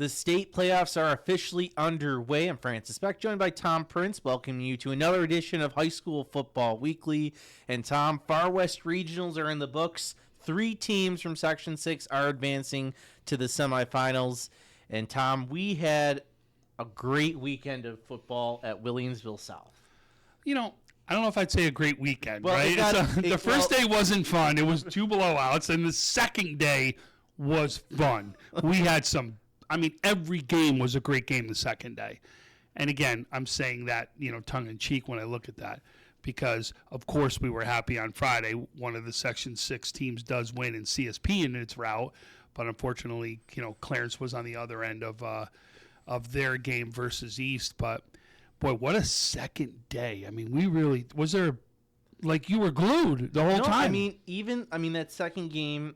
The state playoffs are officially underway. I'm Francis Beck, joined by Tom Prince, welcoming you to another edition of High School Football Weekly. And Tom, Far West Regionals are in the books. 3 teams from Section 6 are advancing to the semifinals. And Tom, we had a great weekend of football at Williamsville South. You know, I don't know if I'd say a great weekend, right? The first day wasn't fun. It was 2 blowouts, and the second day was fun. We had every game was a great game the second day. And again, I'm saying that, tongue-in-cheek when I look at that because, of course, we were happy on Friday. One of the Section 6 teams does win in CSP in its route, but unfortunately, Clarence was on the other end of their game versus East. But, boy, what a second day. I mean, you were glued the whole time. That second game,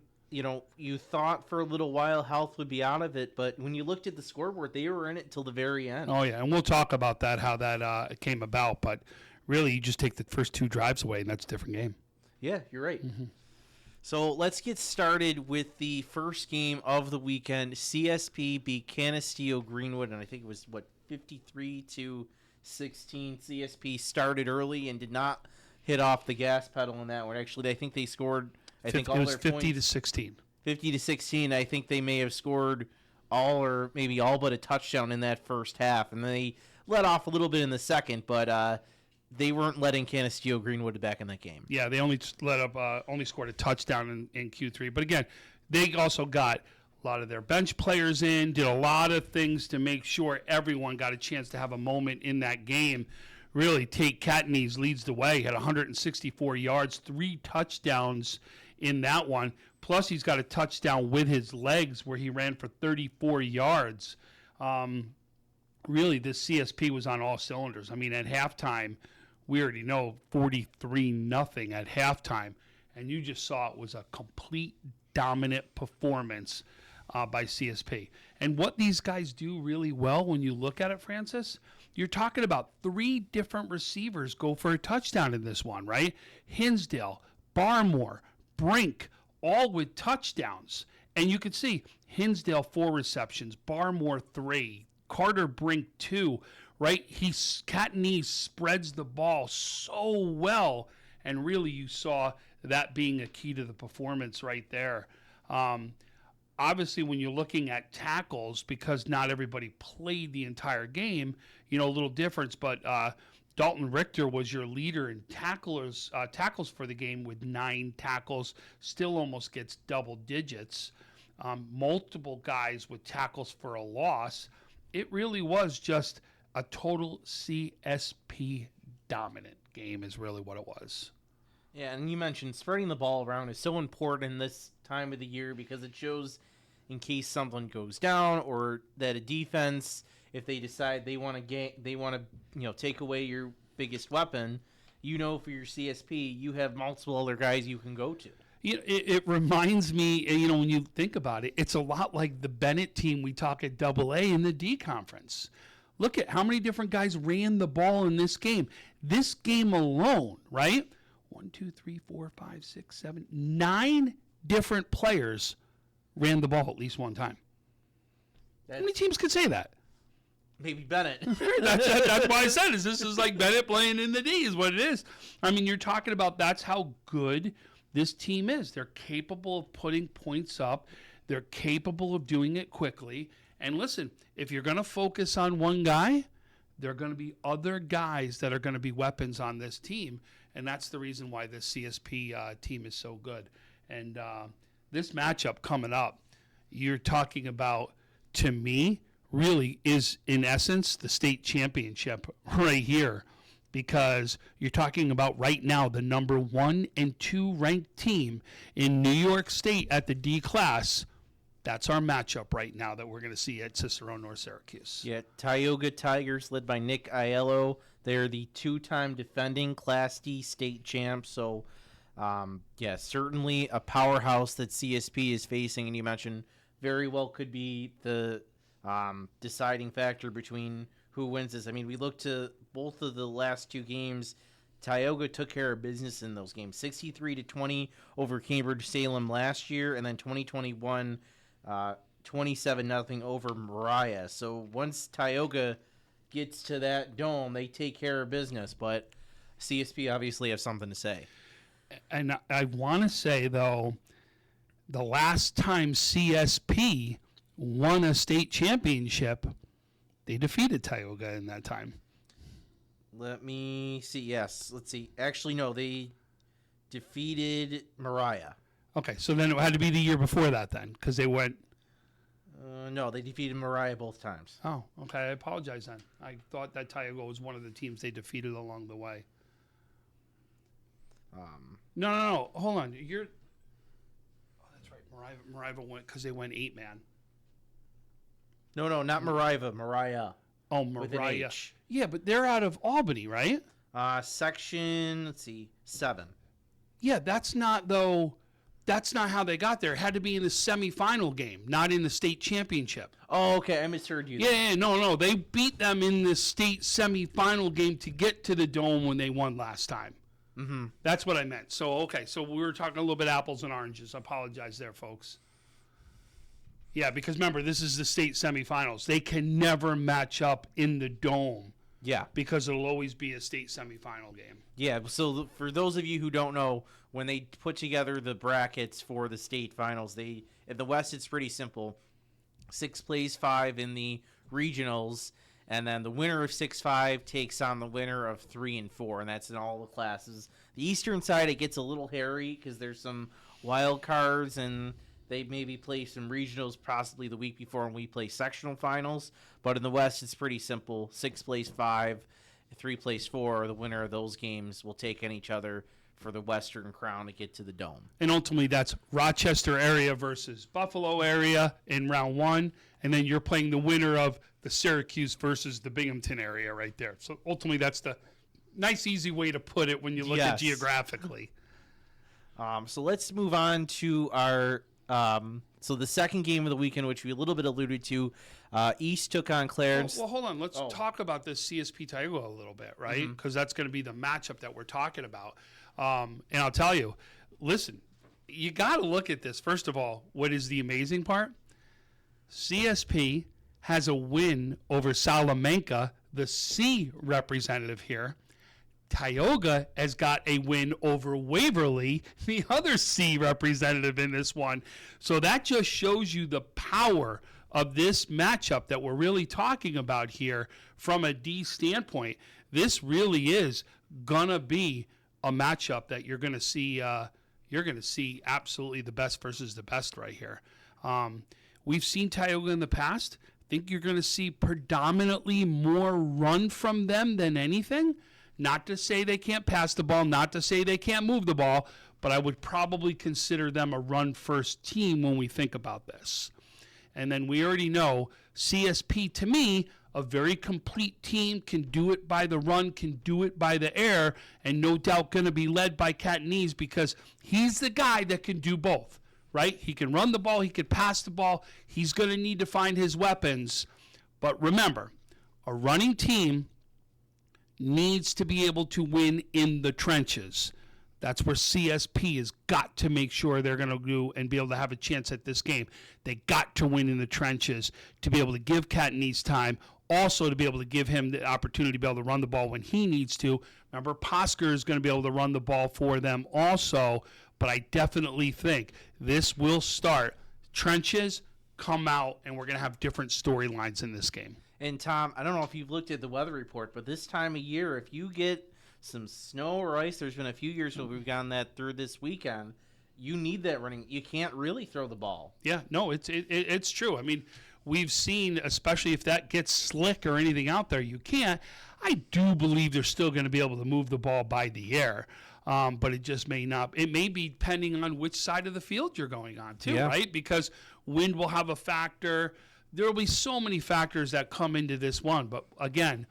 you thought for a little while Health would be out of it, but when you looked at the scoreboard, they were in it till the very end. Oh, yeah, and we'll talk about that, how that came about. But really, you just take the first 2 drives away, and that's a different game. Yeah, you're right. Mm-hmm. So let's get started with the first game of the weekend. CSP beat Canisteo Greenwood, and I think it was, 53-16. CSP started early and did not hit off the gas pedal in that one. Actually, I think they scored... It was 50-16. 50-16. I think they may have scored all or maybe all but a touchdown in that first half, and they let off a little bit in the second, but they weren't letting Canisteo Greenwood back in that game. Yeah, they only scored a touchdown in Q3. But again, they also got a lot of their bench players in, did a lot of things to make sure everyone got a chance to have a moment in that game. Really, Tate Catanese leads the way, had 164 yards, 3 touchdowns in that one. Plus, he's got a touchdown with his legs where he ran for 34 yards. Really, this CSP was on all cylinders. I mean, at halftime, we already know 43-0 at halftime. And you just saw it was a complete dominant performance by CSP. And what these guys do really well when you look at it, Francis, you're talking about 3 different receivers go for a touchdown in this one, right? Hinsdale, Barmore, Brink, all with touchdowns. And you could see Hinsdale 4 receptions, Barmore 3, Carter Brink 2, right? Catanese spreads the ball so well, and really you saw that being a key to the performance right there. Obviously, when you're looking at tackles, because not everybody played the entire game, a little difference, but Dalton Richter was your leader in tackles for the game with 9 tackles, still almost gets double digits. Multiple guys with tackles for a loss. It really was just a total CSP dominant game is really what it was. Yeah, and you mentioned spreading the ball around is so important in this time of the year because it shows in case something goes down or that a defense, if they decide they want to take away your biggest weapon, for your CSP, you have multiple other guys you can go to. It reminds me, when you think about it, it's a lot like the Bennett team we talk at AA in the D conference. Look at how many different guys ran the ball in this game. This game alone, right? 1, 2, 3, 4, 5, 6, 7, 9 different players ran the ball at least one time. How many teams could say that? Maybe Bennett. That's why I said this is like Bennett playing in the D is what it is. I mean, you're talking about that's how good this team is. They're capable of putting points up. They're capable of doing it quickly. And listen, if you're going to focus on one guy, there are going to be other guys that are going to be weapons on this team. And that's the reason why this CSP team is so good. And this matchup coming up, you're talking about, to me, really is, in essence, the state championship right here. Because you're talking about right now the number 1 and 2 ranked team in New York State at the D class. That's our matchup right now that we're going to see at Cicero North Syracuse. Yeah, Tioga Tigers led by Nick Aiello. They're the 2-time defending Class D state champs. So, certainly a powerhouse that CSP is facing. And you mentioned very well could be the deciding factor between who wins this. I mean, we look to both of the last 2 games. Tioga took care of business in those games, 63-20 over Cambridge Salem last year, and then 2021 27-0 over Mariah. So once Tioga gets to that dome, they take care of business. But CSP obviously have something to say. And I want to say, though, the last time CSP won a state championship, they defeated Tioga in that time. Let me see. Yes, let's see. Actually, no, they defeated Mariah. Okay, so then it had to be the year before that then, because they went... No, they defeated Mariah both times. Oh, okay. I apologize then. I thought that Tioga was one of the teams they defeated along the way. No. Hold on. You're... Oh, that's right. Mariah went because they went 8-man. No, not Mariah. Mariah. Oh, With an Mariah. H. Yeah, but they're out of Albany, right? Section, let's see, 7. Yeah, that's not how they got there. It had to be in the semifinal game, not in the state championship. Oh, okay. I misheard you. Yeah, no. They beat them in the state semifinal game to get to the dome when they won last time. Mm-hmm. That's what I meant. So, okay. So we were talking a little bit apples and oranges. I apologize there, folks. Yeah, because remember, this is the state semifinals. They can never match up in the dome. Yeah. Because it'll always be a state semifinal game. Yeah, so for those of you who don't know, when they put together the brackets for the state finals, in the West it's pretty simple. 6 plays 5 in the regionals, and then the winner of 6-5 takes on the winner of 3 and 4, and that's in all the classes. The Eastern side, it gets a little hairy because there's some wild cards, and they maybe play some regionals possibly the week before, and we play sectional finals. But in the West, it's pretty simple. 6 plays 5, 3 plays 4. The winner of those games will take on each other for the Western crown to get to the dome. And ultimately, that's Rochester area versus Buffalo area in round 1. And then you're playing the winner of the Syracuse versus the Binghamton area right there. So ultimately, that's the nice, easy way to put it when you look at geographically. So let's move on to our... so the second game of the weekend, which we a little bit alluded to, East took on Clarence. Well, hold on. Let's talk about this CSP Tioga a little bit, right? Because that's going to be the matchup that we're talking about. And I'll tell you, listen, you got to look at this. First of all, what is the amazing part? CSP has a win over Salamanca, the C representative here. Tioga has got a win over Waverly, the other C representative in this one. So that just shows you the power of this matchup that we're really talking about here from a D standpoint. This really is going to be a matchup that you're going to see absolutely the best versus the best right here. We've seen Tioga in the past. I think you're going to see predominantly more run from them than anything. Not to say they can't pass the ball, not to say they can't move the ball, but I would probably consider them a run-first team when we think about this. And then we already know CSP, to me, a very complete team, can do it by the run, can do it by the air, and no doubt going to be led by Catanese because he's the guy that can do both, right? He can run the ball, he can pass the ball. He's going to need to find his weapons. But remember, a running team needs to be able to win in the trenches. That's where CSP has got to make sure they're going to do and be able to have a chance at this game. They got to win in the trenches to be able to give Catanese time, also to be able to give him the opportunity to be able to run the ball when he needs to. Remember, Posker is going to be able to run the ball for them also, but I definitely think this will start trenches, come out, and we're going to have different storylines in this game. And Tom, I don't know if you've looked at the weather report, but this time of year, if you get some snow or ice, there's been a few years where we've gotten that through this weekend, you need that running. You can't really throw the ball. Yeah, no, it's true. I mean, we've seen, especially if that gets slick or anything out there, you can't. I do believe they're still going to be able to move the ball by the air, but it just may not. It may be depending on which side of the field you're going on, too, right? Because wind will have a factor. There will be so many factors that come into this one. But, again,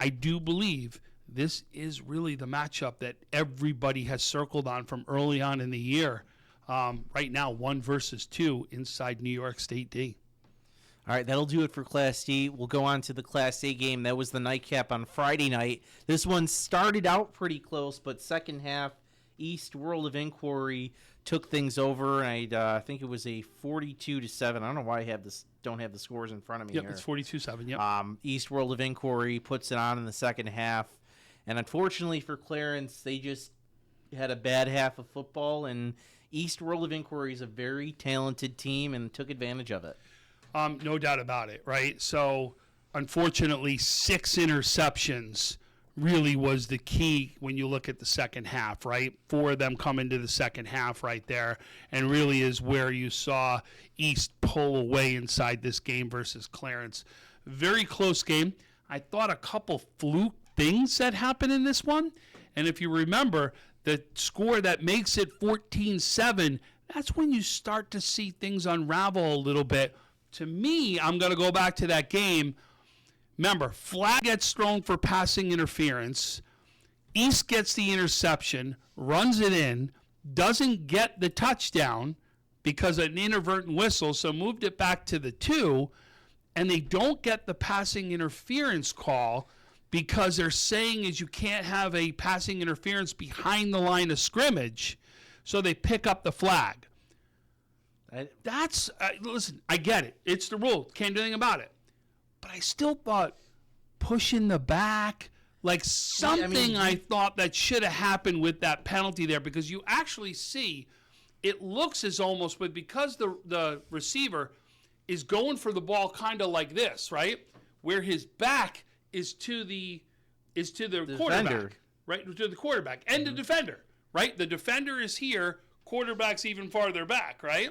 I do believe this is really the matchup that everybody has circled on from early on in the year. Right now, 1 versus 2 inside New York State D. All right, that'll do it for Class D. We'll go on to the Class A game. That was the nightcap on Friday night. This one started out pretty close, but second half, East World of Inquiry took things over, and I think it was a 42-7. I don't know why I don't have the scores in front of me Yep, here. it's 42-7. Yep. East World of Inquiry puts it on in the second half, and unfortunately for Clarence, they just had a bad half of football, and East World of Inquiry is a very talented team and took advantage of it. No doubt about it, right? So, unfortunately, 6 interceptions really was the key when you look at the second half, right? 4 of them come into the second half right there, and really is where you saw East pull away inside this game versus Clarence. Very close game. I thought a couple fluke things that happened in this one, and if you remember, the score that makes it 14-7, that's when you start to see things unravel a little bit. To me, I'm going to go back to that game. Remember, flag gets thrown for passing interference. East gets the interception, runs it in, doesn't get the touchdown because of an inadvertent whistle, so moved it back to the 2, and they don't get the passing interference call because they're saying is you can't have a passing interference behind the line of scrimmage, so they pick up the flag. Listen, I get it. It's the rule. Can't do anything about it. But I still thought pushing the back, like something I thought that should have happened with that penalty there, because you actually see it looks as almost, but because the receiver is going for the ball kind of like this, right? Where his back is to the quarterback, right? To the quarterback and the defender, right? The defender is here, quarterback's even farther back, right?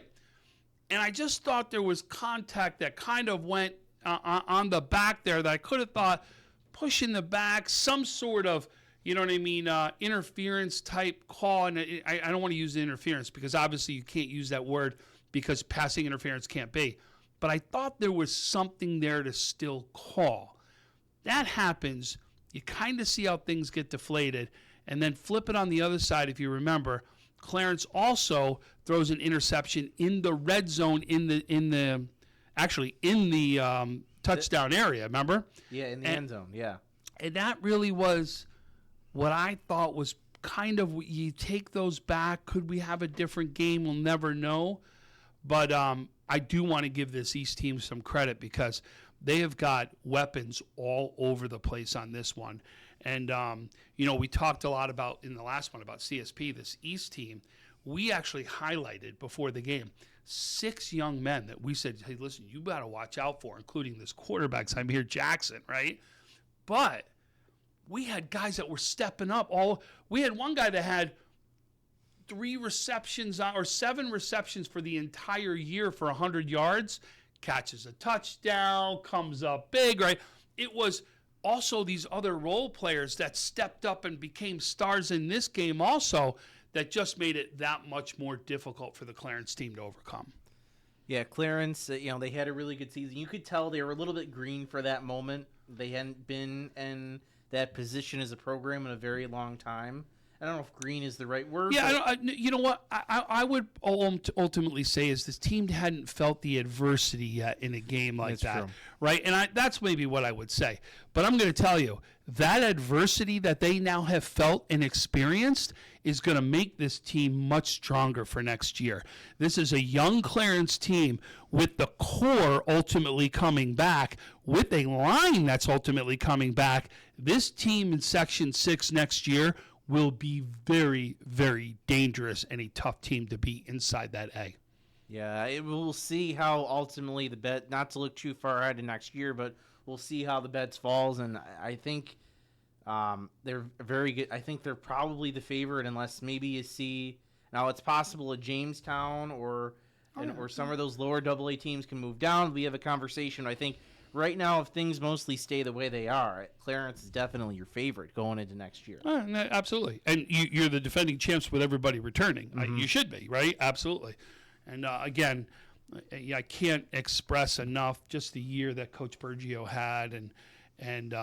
And I just thought there was contact that kind of went on the back there that I could have thought pushing the back, some sort of, you know what I mean, interference type call. And I don't want to use the interference because obviously you can't use that word because passing interference can't be. But I thought there was something there to still call. That happens. You kind of see how things get deflated. And then flip it on the other side, if you remember, Clarence also throws an interception in the red zone in the touchdown area, remember? Yeah, in the end zone, yeah. And that really was what I thought was kind of, you take those back, could we have a different game? We'll never know. But I do want to give this East team some credit because they have got weapons all over the place on this one. And, we talked a lot about in the last one about CSP, this East team. We actually highlighted before the game 6 young men that we said, hey, listen, you got to watch out for, including this quarterback, Samir Jackson, right? But we had guys that were stepping up. We had one guy that had 3 receptions or 7 receptions for the entire year for 100 yards, catches a touchdown, comes up big, right? It was also these other role players that stepped up and became stars in this game also that just made it that much more difficult for the Clarence team to overcome. Yeah, Clarence, they had a really good season. You could tell they were a little bit green for that moment. They hadn't been in that position as a program in a very long time. I don't know if green is the right word. Yeah, you know what? I would ultimately say is this team hadn't felt the adversity yet in a game like that, true. Right? And that's maybe what I would say. But I'm going to tell you, that adversity that they now have felt and experienced is going to make this team much stronger for next year. This is a young Clarence team with the core ultimately coming back, with a line that's ultimately coming back. This team in Section 6 next year will be very, very dangerous and a tough team to beat inside that A. Yeah, we'll see how ultimately the bet, not to look too far ahead to next year, but we'll see how the bets falls. And I think they're very good. I think they're probably the favorite unless maybe you see, now it's possible a Jamestown or some of those lower AA teams can move down. We have a conversation. I think right now, if things mostly stay the way they are, Clarence is definitely your favorite going into next year. Absolutely. And you're the defending champs with everybody returning. You should be, right? Absolutely. And again, I can't express enough just the year that Coach Bergio had and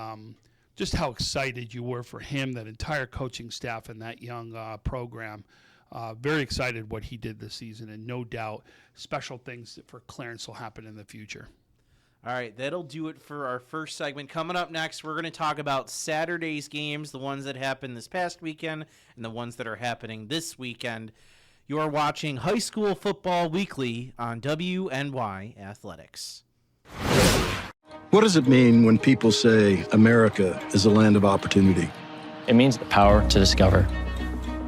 just how excited you were for him, that entire coaching staff and that young program. Very excited what he did this season, and no doubt special things for Clarence will happen in the future. All right, that'll do it for our first segment. Coming up next, we're going to talk about Saturday's games, the ones that happened this past weekend and the ones that are happening this weekend. You are watching High School Football Weekly on WNY Athletics. What does it mean when people say America is a land of opportunity? It means the power to discover,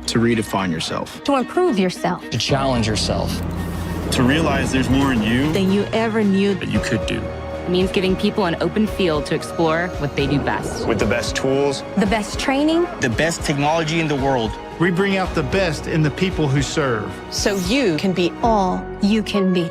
To redefine yourself. To improve yourself. to challenge yourself. To realize there's more in you Than you ever knew. that you could do. It means giving people an open field to explore what they do best. With the best tools, The best training. the best technology in the world. We bring out the best in the people who serve. So you can be All you can be.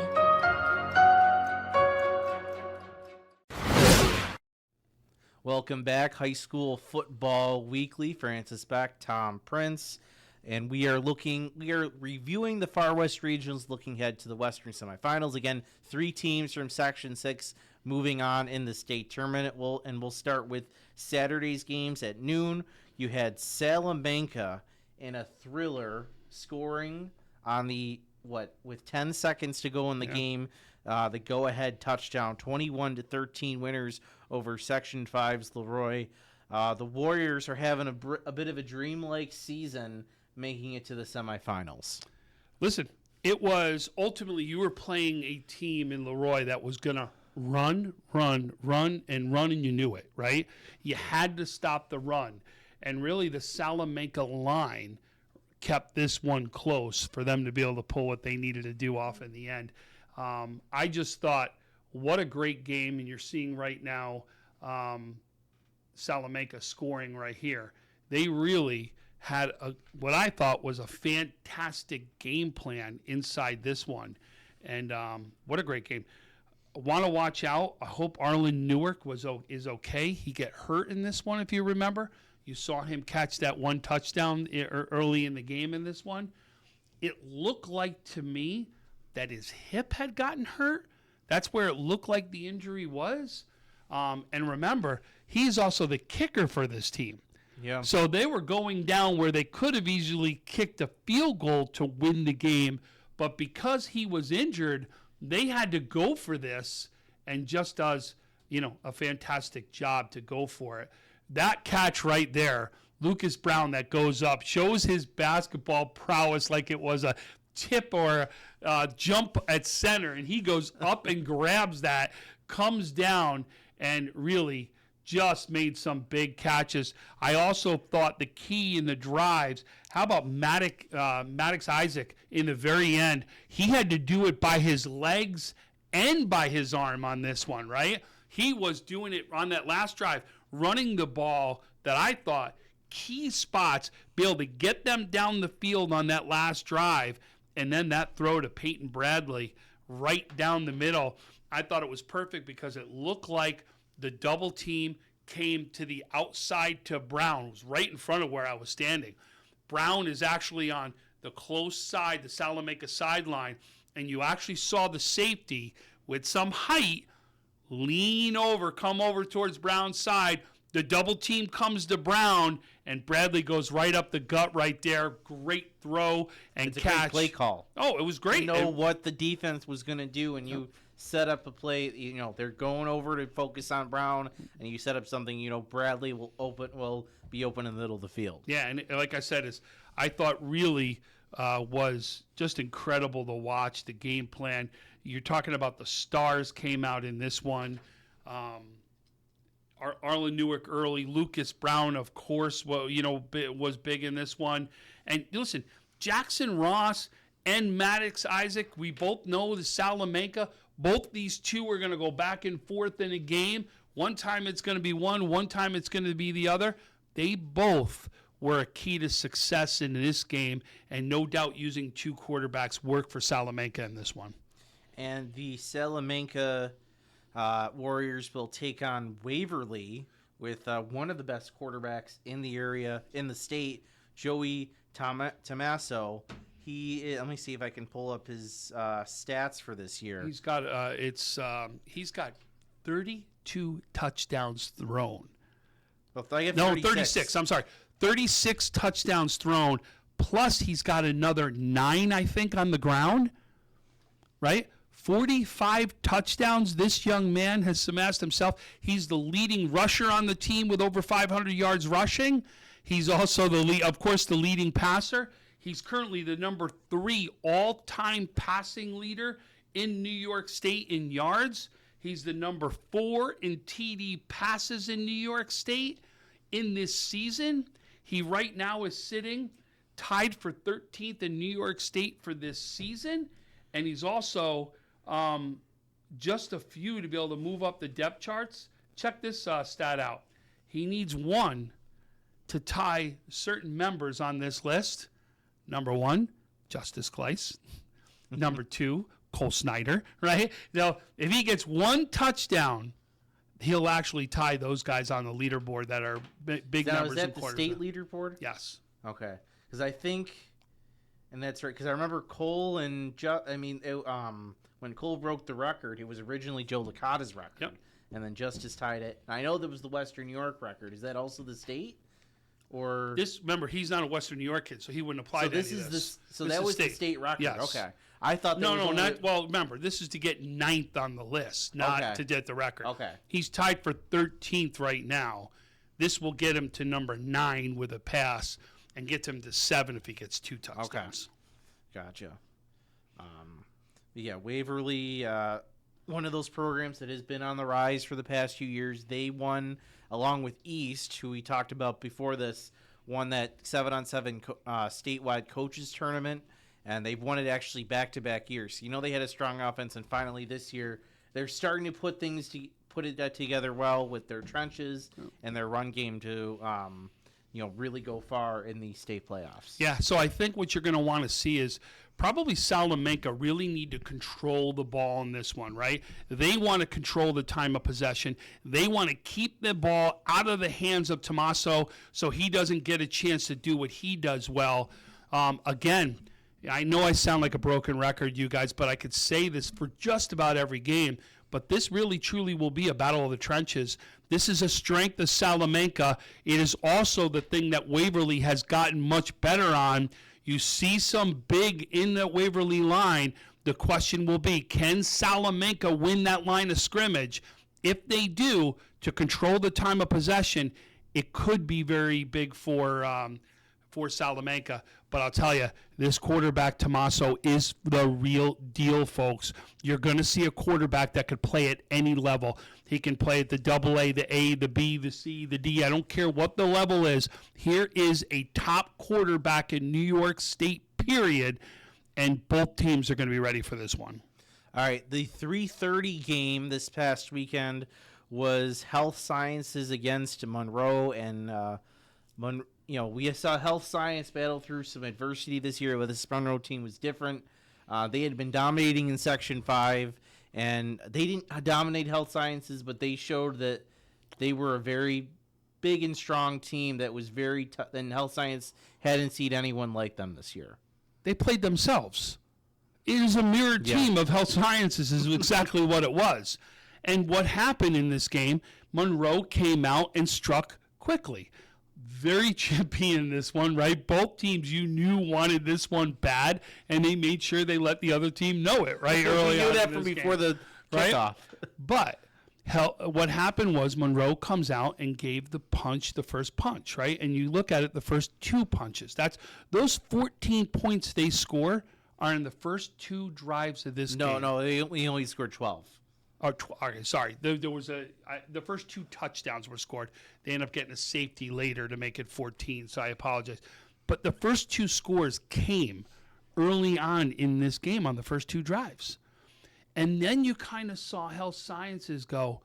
Welcome back, High School Football Weekly. Francis Beck, Tom Prince, and we are reviewing the Far West regions, looking ahead to the Western semifinals. Again, 3 teams from Section 6 moving on in the state tournament. We'll start with Saturday's games at noon. You had Salamanca in a thriller, scoring on with 10 seconds to go in the game. The go-ahead touchdown, 21-13 winners over Section 5's Leroy. The Warriors are having a bit of a dreamlike season, making it to the semifinals. Listen, it was ultimately you were playing a team in Leroy that was going to run, and you knew it, right? You had to stop the run. And really the Salamanca line kept this one close for them to be able to pull what they needed to do off in the end. I just thought, what a great game, and you're seeing right now Salamanca scoring right here. They really had what I thought was a fantastic game plan inside this one, and what a great game. Want to watch out. I hope Arlen Newark is okay. He got hurt in this one, if you remember. You saw him catch that one touchdown early in the game in this one. It looked like to me that his hip had gotten hurt. That's where it looked like the injury was. And remember, he's also the kicker for this team. Yeah. So they were going down where they could have easily kicked a field goal to win the game, but because he was injured, they had to go for this, and just does, a fantastic job to go for it. That catch right there, Lucas Brown that goes up, shows his basketball prowess like it was a tip or jump at center, and he goes up and grabs that, comes down, and really just made some big catches. I also thought the key in the drives, how about Maddox Isaac in the very end? He had to do it by his legs and by his arm on this one, right? He was doing it on that last drive, running the ball that I thought key spots, be able to get them down the field on that last drive, and then that throw to Peyton Bradley right down the middle. I thought it was perfect because it looked like the double team came to the outside to Brown. It was right in front of where I was standing. Brown is actually on the close side, the Salamanca sideline, and you actually saw the safety with some height lean over, come over towards Brown's side. The double team comes to Brown, and Bradley goes right up the gut right there. Great throw and It's a catch. great play call. Oh, it was great. You know what the defense was going to do, and you set up a play. They're going over to focus on Brown, and you set up something. Bradley will be open in the middle of the field. Yeah, and like I said, I thought really was just incredible to watch the game plan. You're talking about the stars came out in this one. Arlen Newark early, Lucas Brown, of course, was big in this one. And listen, Jackson Ross and Maddox Isaac, we both know the Salamanca. Both these two are going to go back and forth in a game. One time it's going to be one time it's going to be the other. They both were a key to success in this game, and no doubt using 2 quarterbacks worked for Salamanca in this one. And the Salamanca Warriors will take on Waverly with one of the best quarterbacks in the area, in the state, Joey Tommaso. Let me see if I can pull up his stats for this year. He's got he's got 32 touchdowns thrown. Well, I get 36. I'm sorry, 36 touchdowns thrown. Plus, he's got another 9, I think, on the ground. Right, 45 touchdowns this young man has amassed himself. He's the leading rusher on the team with over 500 yards rushing. He's also the leading passer. He's currently the number 3 all-time passing leader in New York State in yards. He's the number 4 in TD passes in New York State in this season. He right now is sitting tied for 13th in New York State for this season. And he's also just a few to be able to move up the depth charts. Check this stat out. He needs 1 to tie certain members on this list. Number 1, Justice Gleiss. Number 2, Cole Snyder, right? Now, if he gets 1 touchdown, he'll actually tie those guys on the leaderboard that are big numbers. Is that in the quarters. state leaderboard? Yes. Okay. Because I think, and that's right, because I remember Cole and, when Cole broke the record, it was originally Joe Licata's record. Yep. And then Justice tied it. And I know there was the Western New York record. Is that also the state? Or Remember, he's not a Western New York kid, so he wouldn't apply so to this any is of this. so This that is was the state record. Yes. Okay. I thought that was only... Well, remember, this is to get 9th on the list, not Okay. to get the record. Okay. He's tied for 13th right now. This will get him to number 9 with a pass and gets him to 7 if he gets 2 touchdowns. Gotcha. Yeah, Waverly, one of those programs that has been on the rise for the past few years. They won, along with East, who we talked about before this, won that 7-on-7 statewide coaches tournament, and they've won it actually back-to-back years. So, they had a strong offense, and finally this year they're starting to put it together well with their trenches and their run game to really go far in the state playoffs. Yeah, so I think what you're going to want to see is probably Salamanca really need to control the ball in this one, right? They want to control the time of possession. They want to keep the ball out of the hands of Tommaso so he doesn't get a chance to do what he does well. Again, I know I sound like a broken record, you guys, but I could say this for just about every game. But this really, truly will be a battle of the trenches. This is a strength of Salamanca. It is also the thing that Waverly has gotten much better on. You see some big in the Waverly line. The question will be, can Salamanca win that line of scrimmage? If they do, to control the time of possession, it could be very big for Salamanca. But I'll tell you, this quarterback, Tommaso, is the real deal, folks. You're going to see a quarterback that could play at any level. He can play at the AA, the A, the B, the C, the D. I don't care what the level is. Here is a top quarterback in New York State, period, and both teams are going to be ready for this one. All right, the 3:30 game this past weekend was Health Sciences against Monroe, and we saw Health Science battle through some adversity this year, but this Monroe team was different. They had been dominating in Section 5, and they didn't dominate Health Sciences, but they showed that they were a very big and strong team that was very tough, and Health Science hadn't seen anyone like them this year. They played themselves. It is a mirror team of Health Sciences is exactly what it was. And what happened in this game, Monroe came out and struck quickly. Very chippy in this one, right? Both teams you knew wanted this one bad, and they made sure they let the other team know it, right? Early We on knew that in from this before game, the right? kickoff. But what happened was Monroe comes out and gave the first punch, right? And you look at it, the first 2 punches. Those 14 points they score are in the first 2 drives of this game. No, we only scored 12. Okay, sorry. There was the first 2 touchdowns were scored. They end up getting a safety later to make it 14, so I apologize. But the first 2 scores came early on in this game on the first 2 drives. And then you kind of saw Health Sciences go,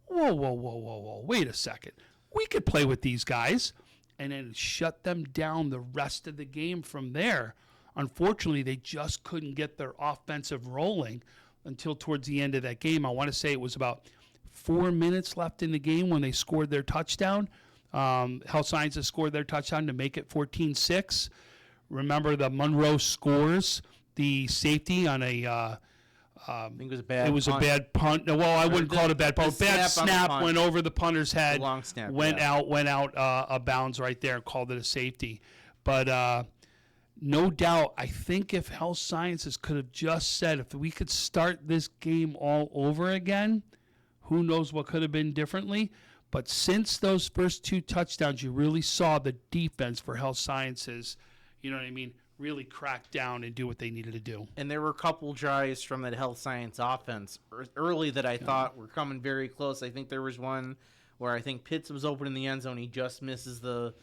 whoa, wait a second. We could play with these guys. And then shut them down the rest of the game from there. Unfortunately, they just couldn't get their offensive rolling until towards the end of that game. I want to say it was about 4 minutes left in the game when they scored their touchdown. Health Sciences scored their touchdown to make it 14-6. Remember the Monroe scores the safety on a I think it was a bad. it was punt. a bad punt. No, well, I wouldn't call it a bad punt. the Bad snap on the snap punt. went over the punter's head. The long snap, went yeah. out of bounds right there and called it a safety. But no doubt, I think if Health Sciences could have just said, if we could start this game all over again, who knows what could have been differently. But since those first 2 touchdowns, you really saw the defense for Health Sciences, you know what I mean, really crack down and do what they needed to do. And there were a couple drives from that health science offense early that I thought were coming very close. I think there was one where I think Pitts was open in the end zone. He just misses the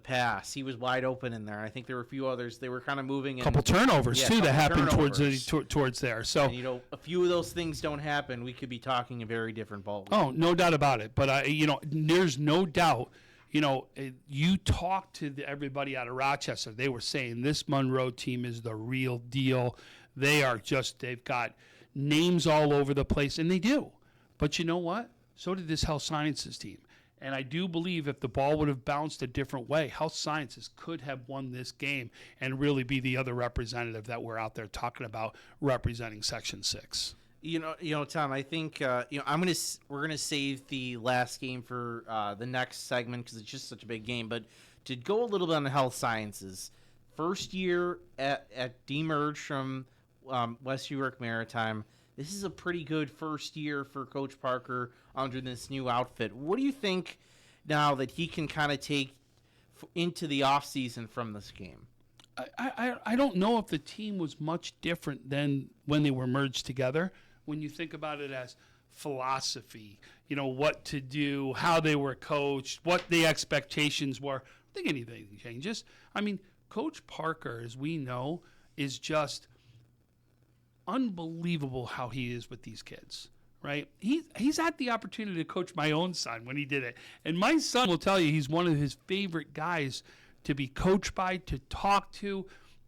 pass. He was wide open in there. I think there were a few others. They were kind of moving. A couple turnovers, too, that happened turnovers. towards there. So, And, a few of those things don't happen. We could be talking a very different ball. Oh, no doubt about it. But, there's no doubt, you talk to everybody out of Rochester. They were saying this Monroe team is the real deal. They've got names all over the place, and they do. But you know what? So did this Health Sciences team. And I do believe if the ball would have bounced a different way, Health Sciences could have won this game and really be the other representative that we're out there talking about representing Section 6. Tom, I think we're gonna save the last game for the next segment because it's just such a big game. But to go a little bit on the Health Sciences, first year at demerge from West New York Maritime. This is a pretty good first year for Coach Parker under this new outfit. What do you think now that he can kind of take into the offseason from this game? I don't know if the team was much different than when they were merged together. When you think about it as philosophy, what to do, how they were coached, what the expectations were, I don't think anything changes. I mean, Coach Parker, as we know, is just unbelievable how he is with these kids, right? He's had the opportunity to coach my own son when he did it. And my son will tell you he's one of his favorite guys to be coached by, to talk to.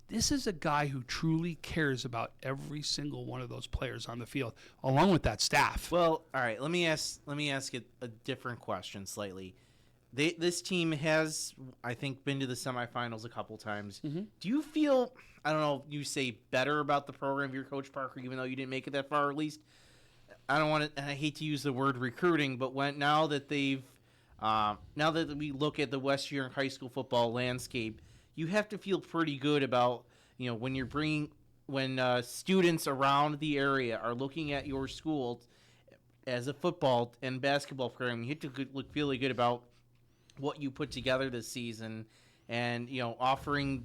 This is a guy who truly cares about every single one of those players on the field, along with that staff. Well, all right, let me ask it a different question slightly. This team has, I think, been to the semifinals a couple times. Mm-hmm. Do you feel, I don't know, you say better about the program of your Coach Parker, even though you didn't make it that far, at least? I don't want to, and I hate to use the word recruiting, but now that we look at the West New York high school football landscape, you have to feel pretty good about, when students around the area are looking at your school as a football and basketball program, you have to look really good about what you put together this season, and offering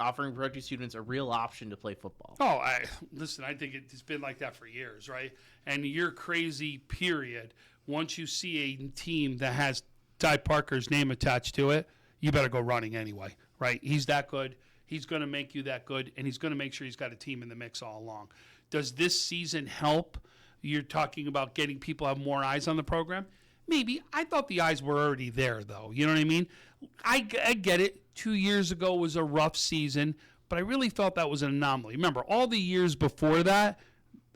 graduate students a real option to play football. Oh, I think it's been like that for years, right? And you're crazy, period. Once you see a team that has Ty Parker's name attached to it, you better go running anyway, right? He's that good. He's going to make you that good, and he's going to make sure he's got a team in the mix all along. Does this season help? You're talking about getting people to have more eyes on the program? Maybe. I thought the eyes were already there, though. You know what I mean? I get it. 2 years ago was a rough season, but I really felt that was an anomaly. Remember, all the years before that,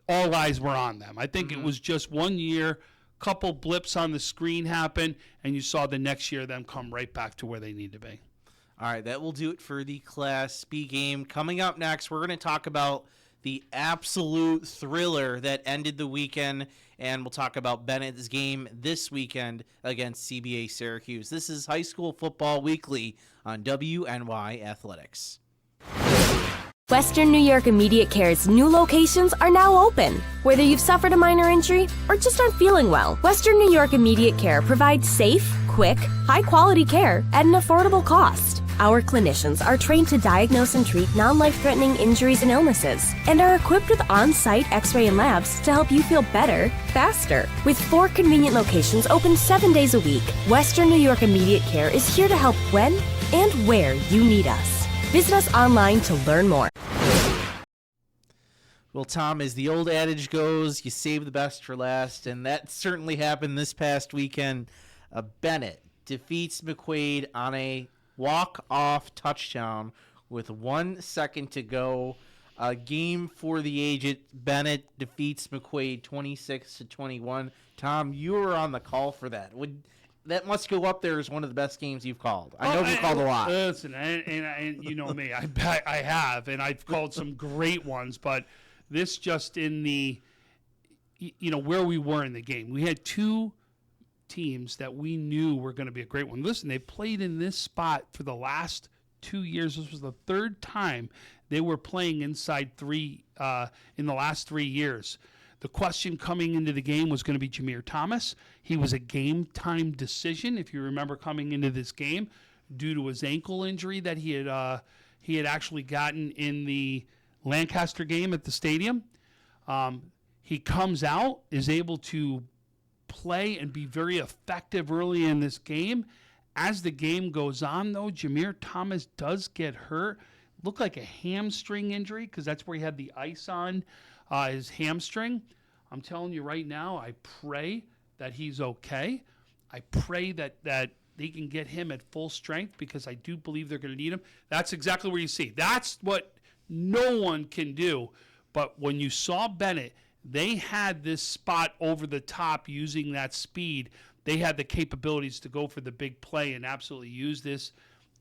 all eyes were on them. I think it was just 1 year, couple blips on the screen happen, and you saw the next year them come right back to where they need to be. All right, that will do it for the Class B game. Coming up next, we're going to talk about the absolute thriller that ended the weekend, and we'll talk about Bennett's game this weekend against CBA Syracuse. This is High School Football Weekly on WNY Athletics. Western New York Immediate Care's new locations are now open. Whether you've suffered a minor injury or just aren't feeling well, Western New York Immediate Care provides safe, quick, high-quality care at an affordable cost. Our clinicians are trained to diagnose and treat non-life-threatening injuries and illnesses and are equipped with on-site x-ray and labs to help you feel better, faster. With 4 convenient locations open 7 days a week, Western New York Immediate Care is here to help when and where you need us. Visit us online to learn more. Well, Tom, as the old adage goes, you save the best for last, and that certainly happened this past weekend. Bennett defeats McQuaid on a walk-off touchdown with 1 second to go. A game for the ages. Bennett defeats McQuaid 26-21. Tom, you were on the call for that. That must go up there as one of the best games you've called. I know you've called a lot. Listen, and you know me, I have, and I've called some great ones, but this just in the, where we were in the game. We had 2 teams that we knew were going to be a great one. Listen, they played in this spot for the last 2 years. This was the third time they were playing inside three in the last 3 years. The question coming into the game was going to be Jameer Thomas. He was a game-time decision, if you remember, coming into this game due to his ankle injury that he had actually gotten in the Lancaster game at the stadium. He comes out, is able to play and be very effective early in this game. As the game goes on, though, Jameer Thomas does get hurt. Looked like a hamstring injury because that's where he had the ice on his hamstring. I'm telling you right now, I pray that he's okay. I pray that they can get him at full strength because I do believe they're going to need him. That's exactly where you see. That's what no one can do. But when you saw Bennett, they had this spot over the top using that speed. They had the capabilities to go for the big play and absolutely use this.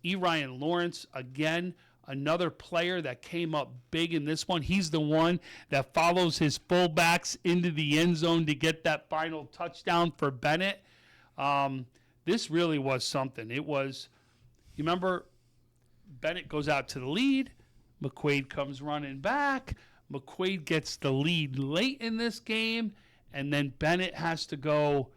Ryan Lawrence, again, another player that came up big in this one. He's the one that follows his fullbacks into the end zone to get that final touchdown for Bennett. This really was something. It was, you remember, Bennett goes out to the lead. McQuaid comes running back. McQuaid gets the lead late in this game, and then Bennett has to go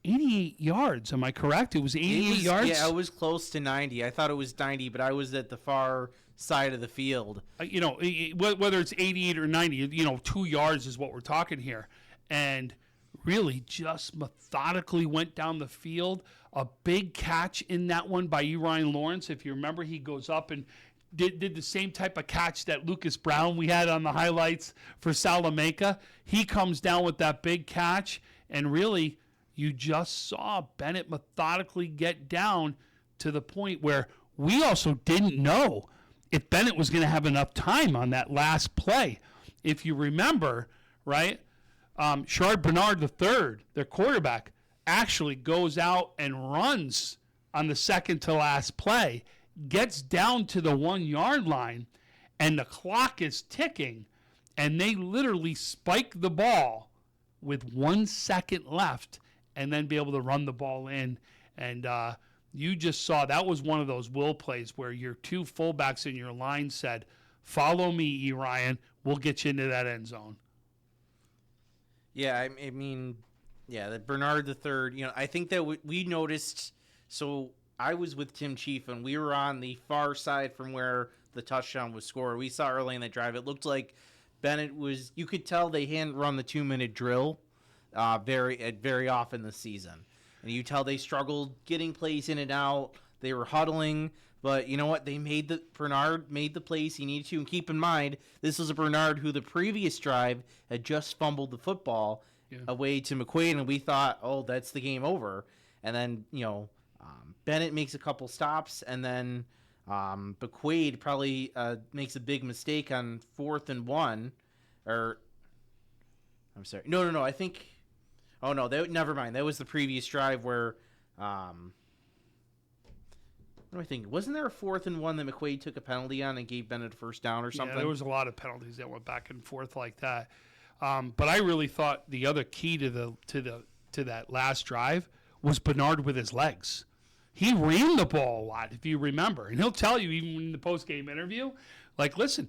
88 yards. Am I correct? It was 88 yards? Yeah, it was close to 90. I thought it was 90, but I was at the far side of the field. Whether it's 88 or 90, 2 yards is what we're talking here. And really just methodically went down the field. A big catch in that one by Ryan Lawrence. If you remember, he goes up and did the same type of catch that Lucas Brown we had on the highlights for Salamanca. He comes down with that big catch, and really you just saw Bennett methodically get down to the point where we also didn't know if Bennett was going to have enough time on that last play. If you remember, right, Sherrod Bernard III, their quarterback, actually goes out and runs on the second to last play, gets down to the 1 yard line, and the clock is ticking, and they literally spike the ball with 1 second left and then be able to run the ball in. And you just saw that was one of those will plays where your two fullbacks in your line said, follow me, Ryan, we'll get you into that end zone. Yeah, I mean, yeah, that Bernard III, I think that we noticed, so I was with Tim Chief, and we were on the far side from where the touchdown was scored. We saw early in the drive, it looked like Bennett was, you could tell they hadn't run the 2-minute drill very often this season. And you tell they struggled getting plays in and out. They were huddling, but you know what? Bernard made the plays he needed to. And keep in mind, this was a Bernard who the previous drive had just fumbled the football away to McQuaid, and we thought, oh, that's the game over. And then, Bennett makes a couple stops, and then McQuaid probably makes a big mistake on 4th and 1. Or, I'm sorry. No, I think... Oh, no, never mind. That was the previous drive where... what do I think? Wasn't there a 4th and 1 that McQuaid took a penalty on and gave Bennett a first down or something? Yeah, there was a lot of penalties that went back and forth like that. But I really thought the other key to that last drive was Bernard with his legs. He ran the ball a lot, if you remember. And he'll tell you, even in the post-game interview, like, listen,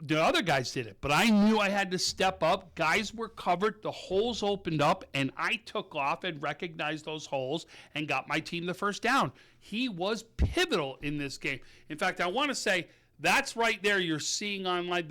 the other guys did it, but I knew I had to step up. Guys were covered. The holes opened up, and I took off and recognized those holes and got my team the first down. He was pivotal in this game. In fact, I want to say that's right there you're seeing online.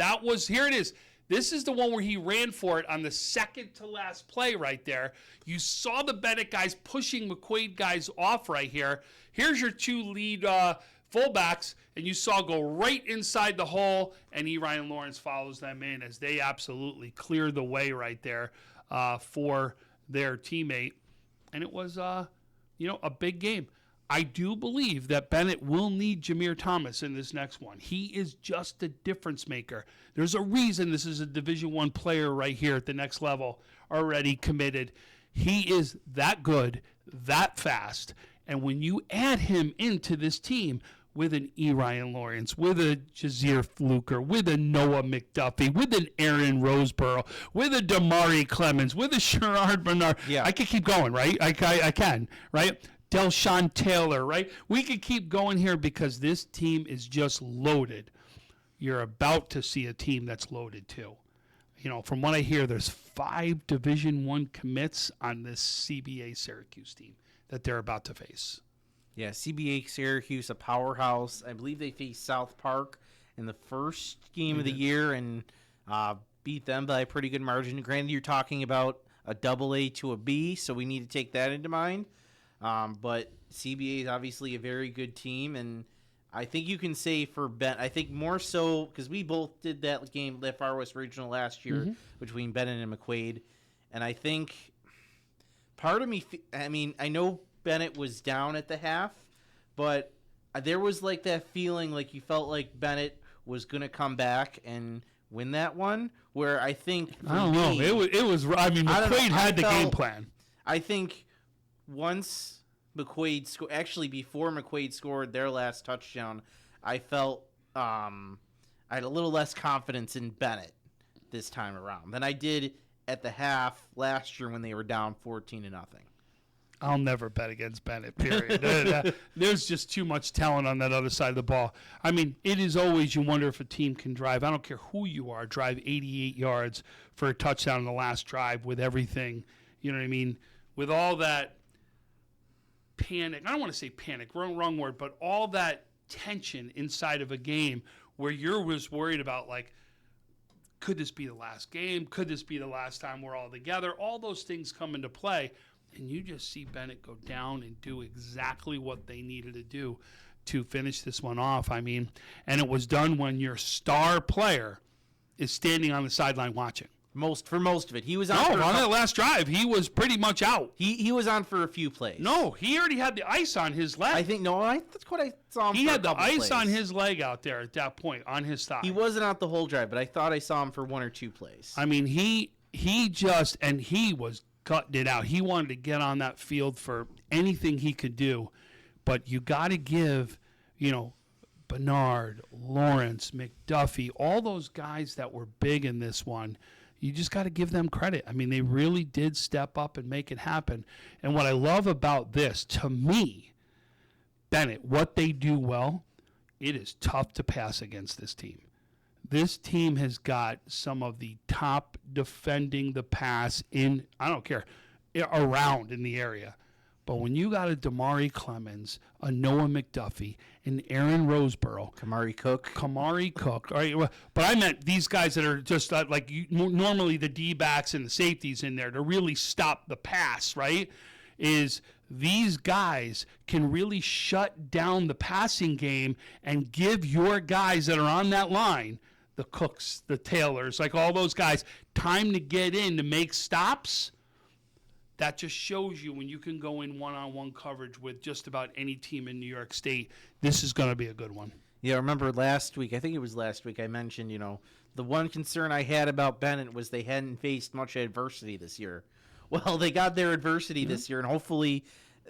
Here it is. This is the one where he ran for it on the second to last play right there. You saw the Bennett guys pushing McQuaid guys off right here. Here's your two lead fullbacks, and you saw go right inside the hole, and Ryan Lawrence follows them in as they absolutely clear the way right there for their teammate. And it was, a big game. I do believe that Bennett will need Jameer Thomas in this next one. He is just a difference maker. There's a reason this is a Division I player right here at the next level, already committed. He is that good, that fast, and when you add him into this team with an Ryan Lawrence, with a Jazir Fluker, with a Noah McDuffie, with an Aaron Roseborough, with a Damari Clemens, with a Sherrod Bernard. Yeah. I can keep going, right? I can, right? Delshon Taylor, right? We could keep going here because this team is just loaded. You're about to see a team that's loaded too. From what I hear, there's 5 Division I commits on this CBA Syracuse team that they're about to face. Yeah, CBA Syracuse, a powerhouse. I believe they faced South Park in the first game of the year and beat them by a pretty good margin. Granted, you're talking about a AA to a B, so we need to take that into mind. But CBA is obviously a very good team, and I think you can say for I think more so because we both did that game, that Far West Regional last year between Bennett and McQuaid, and I think part of me, I know Bennett was down at the half, but there was like that feeling like you felt like Bennett was going to come back and win that one, where I think I don't know. It was McQuaid had the game plan. I think once McQuaid actually before McQuaid scored their last touchdown, I felt I had a little less confidence in Bennett this time around than I did at the half last year when they were down 14-0. I'll never bet against Bennett, period. There's just too much talent on that other side of the ball. It is always, you wonder if a team can drive, I don't care who you are, drive 88 yards for a touchdown in the last drive with everything, you know what I mean? With all that panic, I don't want to say panic, wrong word, but all that tension inside of a game where you're was worried about, like, could this be the last game? Could this be the last time we're all together? All those things come into play. And you just see Bennett go down and do exactly what they needed to do to finish this one off. And it was done when your star player is standing on the sideline watching. For most of it, he was on. On that last drive, he was pretty much out. He was on for a few plays. No, he already had the ice on his leg. I think that's what I saw him. He for had a the couple ice plays. on his leg out there at that point on his thigh. He wasn't out the whole drive, but I thought I saw him for 1 or 2 plays. He was cutting it out. He wanted to get on that field for anything he could do. But you got to give, Bernard, Lawrence, McDuffie, all those guys that were big in this one, you just got to give them credit. They really did step up and make it happen. And what I love about this, to me, Bennett, what they do well, it is tough to pass against this team. This team has got some of the top defending the pass in, I don't care, around in the area. But when you got a Damari Clemens, a Noah McDuffie, an Aaron Roseborough, Kamari Cook, all right, but I meant these guys that are just normally the D-backs and the safeties in there to really stop the pass, right? Is these guys can really shut down the passing game and give your guys that are on that line, the Cooks, the Taylors, like all those guys, time to get in to make stops. That just shows you when you can go in one-on-one coverage with just about any team in New York State, this is going to be a good one. Yeah, I remember last week, I think it was last week, I mentioned, the one concern I had about Bennett was they hadn't faced much adversity this year. Well, they got their adversity this year, and hopefully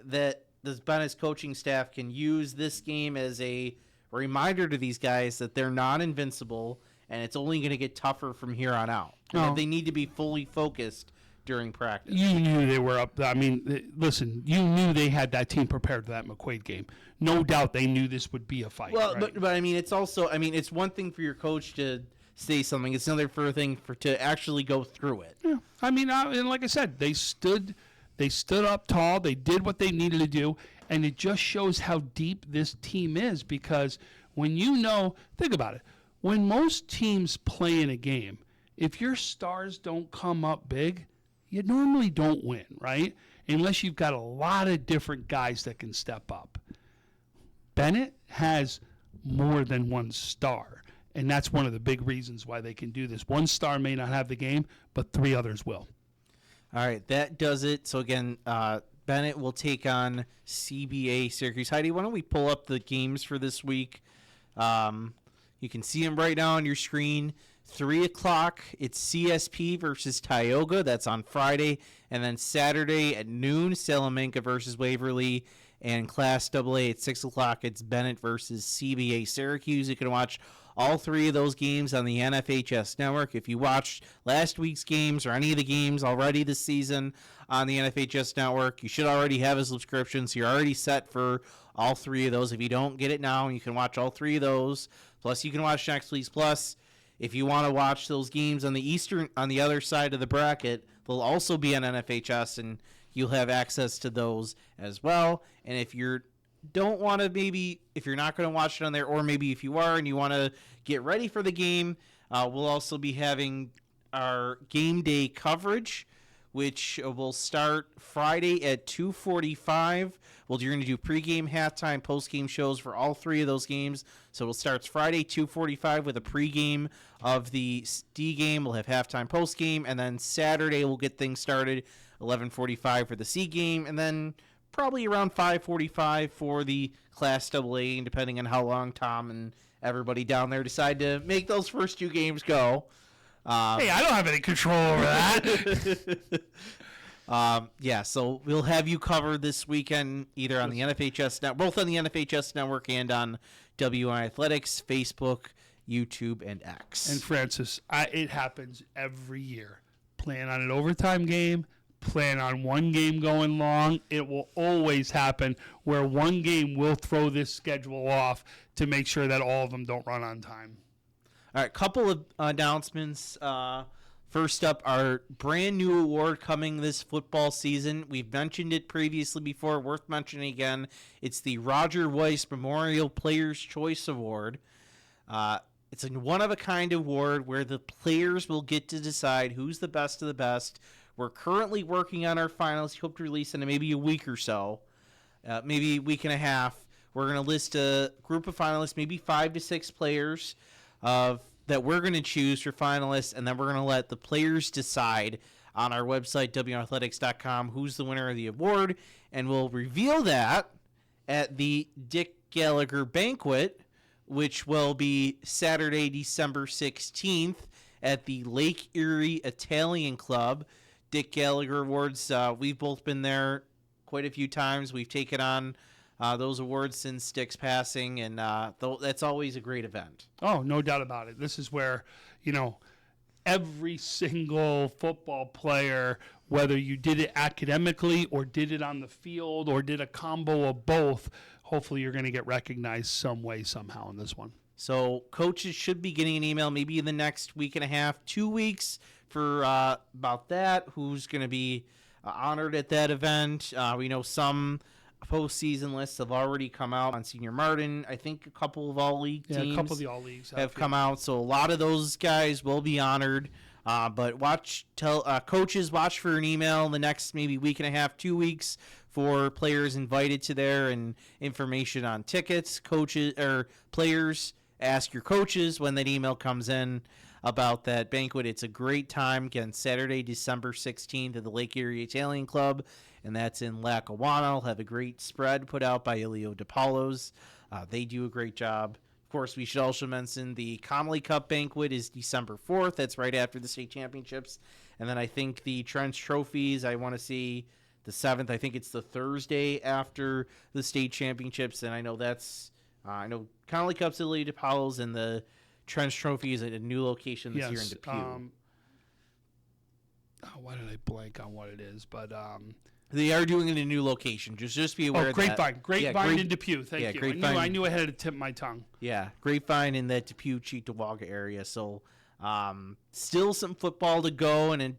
that this Bennett's coaching staff can use this game as a reminder to these guys that they're not invincible, and it's only going to get tougher from here on out. And that they need to be fully focused during practice. You knew they were up. Listen, you knew they had that team prepared for that McQuaid game. No doubt they knew this would be a fight. Well, right? but it's also, it's one thing for your coach to say something. It's another thing to actually go through it. Yeah. And like I said, they stood up tall. They did what they needed to do, and it just shows how deep this team is because when think about it, when most teams play in a game, if your stars don't come up big, you normally don't win, right? Unless you've got a lot of different guys that can step up. Bennett has more than one star, and that's one of the big reasons why they can do this. One star may not have the game, but 3 others will. All right, that does it. So, again, Bennett will take on CBA Syracuse. Heidi, why don't we pull up the games for this week? You can see them right now on your screen. 3 o'clock, it's CSP versus Tioga. That's on Friday. And then Saturday at noon, Salamanca versus Waverly. And Class AA at 6 o'clock, it's Bennett versus CBA Syracuse. You can watch all 3 of those games on the NFHS network. If you watched last week's games or any of the games already this season on the NFHS network, you should already have a subscription, so you're already set for all 3 of those. If you don't get it now, you can watch all 3 of those. Plus, you can watch Next Week's Plus. If you want to watch those games on the other side of the bracket, they'll also be on NFHS, and you'll have access to those as well. And if you're don't want to, maybe if you're not going to watch it on there, or maybe if you are and you want to get ready for the game, we'll also be having our game day coverage, which will start Friday at 2:45. You're going to do pregame, halftime, postgame shows for all 3 of those games. So it starts Friday 2:45 with a pregame of the D game. We'll have halftime, postgame, and then Saturday we'll get things started 11:45 for the C game, and then probably around 5:45 for the Class AA, depending on how long Tom and everybody down there decide to make those first 2 games go. Hey, I don't have any control over that. So we'll have you covered this weekend either on the NFHS network, both on the NFHS network and on WI Athletics, Facebook, YouTube, and X. And Francis, it happens every year. Plan on an overtime game. Plan on one game going long. It will always happen where one game will throw this schedule off to make sure that all of them don't run on time. All right, couple of announcements. First up, our brand new award coming this football season. We've mentioned it previously before, worth mentioning again. It's the Roger Weiss Memorial Players' Choice Award. It's a one-of-a-kind award where the players will get to decide who's the best of the best. We're currently working on our finals. Hope to release in maybe a week or so, maybe a week and a half. We're going to list a group of finalists, maybe 5 to 6 players that we're going to choose for finalists, and then we're going to let the players decide on our website, wathletics.com, who's the winner of the award, and we'll reveal that at the Dick Gallagher Banquet, which will be Saturday, December 16th at the Lake Erie Italian Club. Dick Gallagher Awards, we've both been there quite a few times. We've taken on those awards since Dick's passing, and that's always a great event. Oh, no doubt about it. This is where, every single football player, whether you did it academically or did it on the field or did a combo of both, hopefully you're going to get recognized some way, somehow in this one. So coaches should be getting an email maybe in the next week and a half, 2 weeks for about that, who's going to be honored at that event. We know some postseason lists have already come out on Senior Martin. I think a couple of all-league teams a couple of the all-leagues have come out, so a lot of those guys will be honored. But coaches, watch for an email in the next maybe week and a half, 2 weeks for players invited to there and information on tickets. Coaches or players, ask your coaches when that email comes in about that banquet. It's a great time. Again, Saturday, December 16th at the Lake Erie Italian Club, and that's in Lackawanna. I'll have a great spread put out by Elio DePaulo's. They do a great job. Of course, we should also mention the Connolly Cup banquet is December 4th. That's right after the state championships. And then I think the Trench Trophies, I want to see the 7th. I think it's the Thursday after the state championships. And I know I know Connolly Cup's Elio DePaulo's, and the Trench Trophy is at a new location this year in Depew. Why did I blank on what it is? But they are doing it in a new location. Just be aware of that. Grapevine in Depew. Thank you. Grapevine. I knew I had to tip my tongue. Yeah, Grapevine in that Depew, Cheektowaga area. So still some football to go, and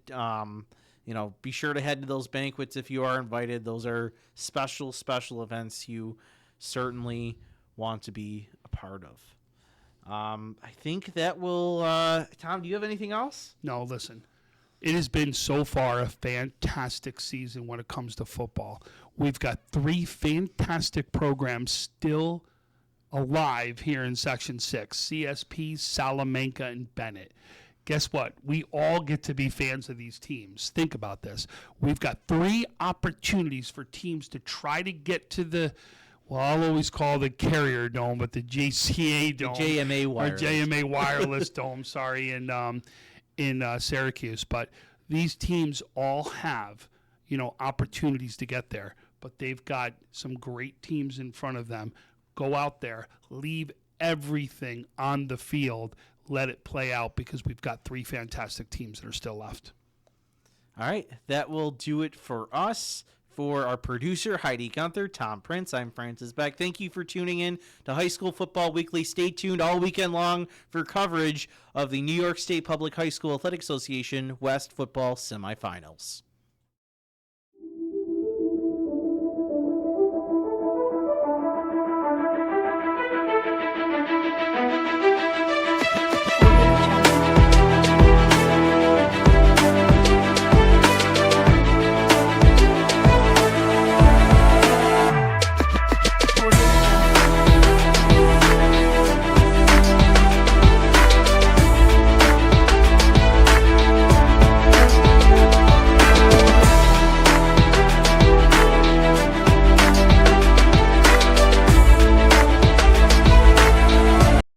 be sure to head to those banquets if you are invited. Those are special events you certainly want to be a part of. I think that will. Tom, do you have anything else? No, listen. It has been so far a fantastic season when it comes to football. We've got 3 fantastic programs still alive here in Section 6, CSP, Salamanca, and Bennett. Guess what? We all get to be fans of these teams. Think about this. We've got 3 opportunities for teams to try to get to the, I'll always call the Carrier Dome, but the JCA Dome. The JMA Wireless. Or JMA Wireless Dome, sorry, in Syracuse. But these teams all have, opportunities to get there. But they've got some great teams in front of them. Go out there, leave everything on the field, let it play out, because we've got 3 fantastic teams that are still left. All right, that will do it for us. For our producer, Heidi Gunther, Tom Prince, I'm Francis Beck. Thank you for tuning in to High School Football Weekly. Stay tuned all weekend long for coverage of the New York State Public High School Athletic Association West Football Semifinals.